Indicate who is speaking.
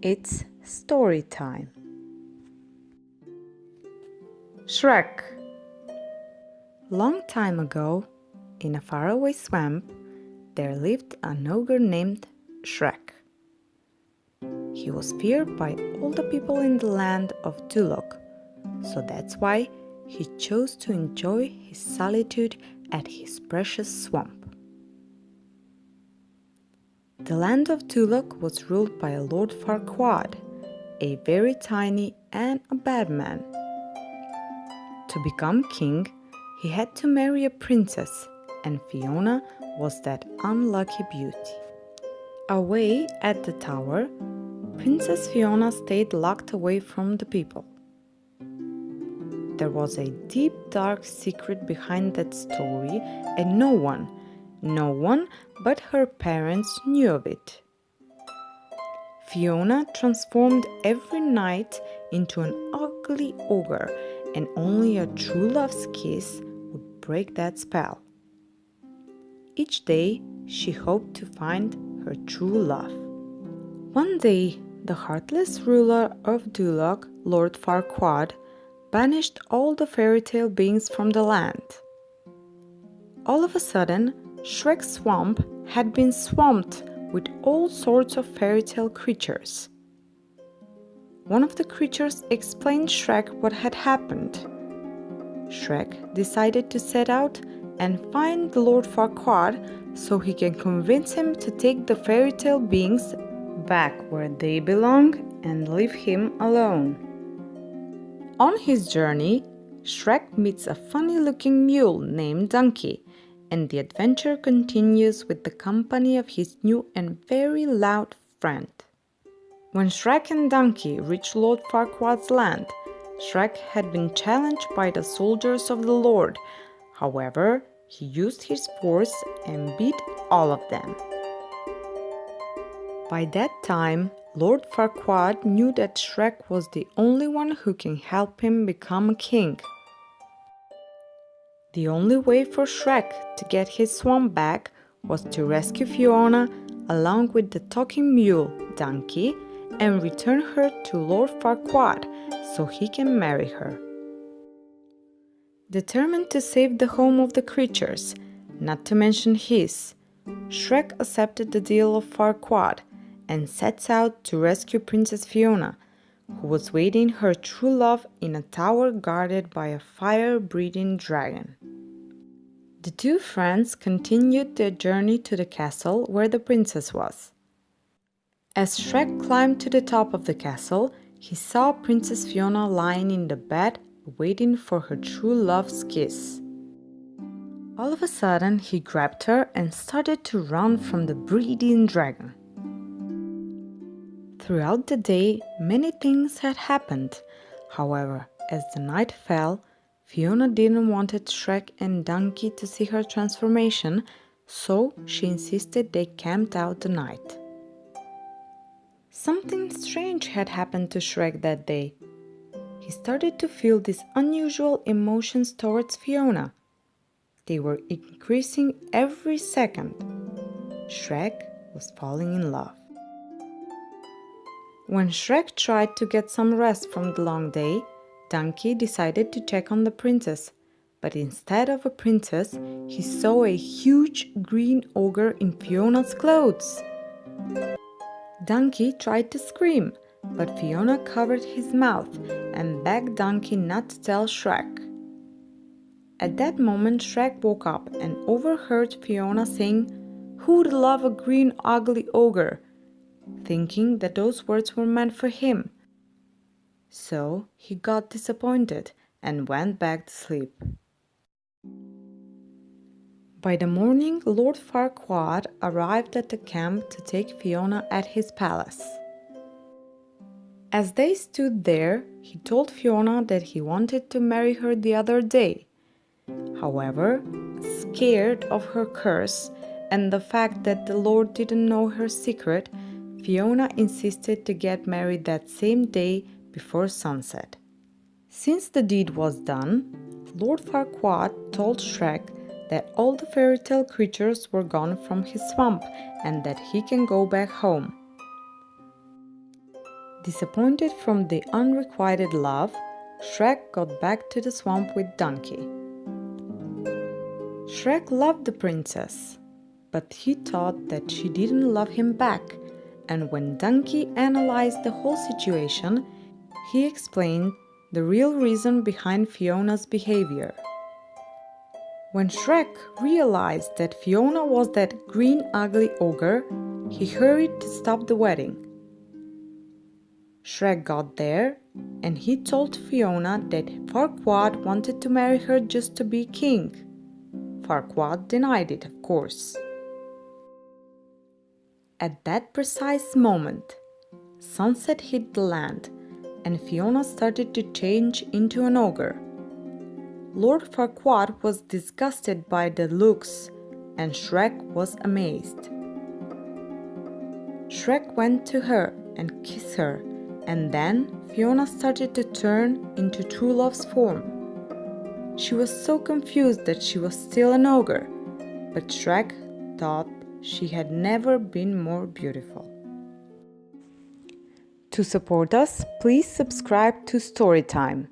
Speaker 1: It's story time. Shrek. Long time ago, in a faraway swamp, there lived an ogre named Shrek. He was feared by all the people in the land of Duloc, so that's why he chose to enjoy his solitude at his precious swamp. The land of Duloc was ruled by a Lord Farquaad, a very tiny and a bad man. To become king, he had to marry a princess, and Fiona was that unlucky beauty. Away at the tower, Princess Fiona stayed locked away from the people. There was a deep, dark secret behind that story, and no one but her parents knew of it. Fiona transformed every night into an ugly ogre, and only a true love's kiss would break that spell. Each day, she hoped to find her true love. One day, the heartless ruler of Duloc, Lord Farquaad, banished all the fairy tale beings from the land. All of a sudden, Shrek's swamp had been swamped with all sorts of fairy tale creatures. One of the creatures explained Shrek what had happened. Shrek decided to set out and find the Lord Farquaad so he can convince him to take the fairy tale beings back where they belong and leave him alone. On his journey, Shrek meets a funny-looking mule named Donkey, and the adventure continues with the company of his new and very loud friend. When Shrek and Donkey reached Lord Farquaad's land, Shrek had been challenged by the soldiers of the Lord. However, he used his force and beat all of them. By that time, Lord Farquaad knew that Shrek was the only one who can help him become a king. The only way for Shrek to get his swamp back was to rescue Fiona along with the talking mule, Donkey, and return her to Lord Farquaad so he can marry her. Determined to save the home of the creatures, not to mention his, Shrek accepted the deal of Farquaad and sets out to rescue Princess Fiona, who was waiting her true love in a tower guarded by a fire-breathing dragon. The two friends continued their journey to the castle where the princess was. As Shrek climbed to the top of the castle, he saw Princess Fiona lying in the bed waiting for her true love's kiss. All of a sudden, he grabbed her and started to run from the breathing dragon. Throughout the day, many things had happened. However, as the night fell, Fiona didn't want Shrek and Donkey to see her transformation, so she insisted they camped out the night. Something strange had happened to Shrek that day. He started to feel these unusual emotions towards Fiona. They were increasing every second. Shrek was falling in love. When Shrek tried to get some rest from the long day, Donkey decided to check on the princess, but instead of a princess, he saw a huge green ogre in Fiona's clothes. Donkey tried to scream, but Fiona covered his mouth and begged Donkey not to tell Shrek. At that moment, Shrek woke up and overheard Fiona saying, "Who would love a green ugly ogre?" thinking that those words were meant for him. So he got disappointed and went back to sleep. By the morning, Lord Farquaad arrived at the camp to take Fiona at his palace. As they stood there, he told Fiona that he wanted to marry her the other day. However, scared of her curse and the fact that the Lord didn't know her secret, Fiona insisted to get married that same day before sunset. Since the deed was done, Lord Farquaad told Shrek that all the fairy tale creatures were gone from his swamp and that he can go back home. Disappointed from the unrequited love, Shrek got back to the swamp with Donkey. Shrek loved the princess, but he thought that she didn't love him back, and when Donkey analyzed the whole situation, he explained the real reason behind Fiona's behavior. When Shrek realized that Fiona was that green ugly ogre, he hurried to stop the wedding. Shrek got there, and he told Fiona that Farquaad wanted to marry her just to be king. Farquaad denied it, of course. At that precise moment, sunset hit the land, and Fiona started to change into an ogre. Lord Farquaad was disgusted by the looks, and Shrek was amazed. Shrek went to her and kissed her, and then Fiona started to turn into true love's form. She was so confused that she was still an ogre, but Shrek thought she had never been more beautiful. To support us, please subscribe to Storytime.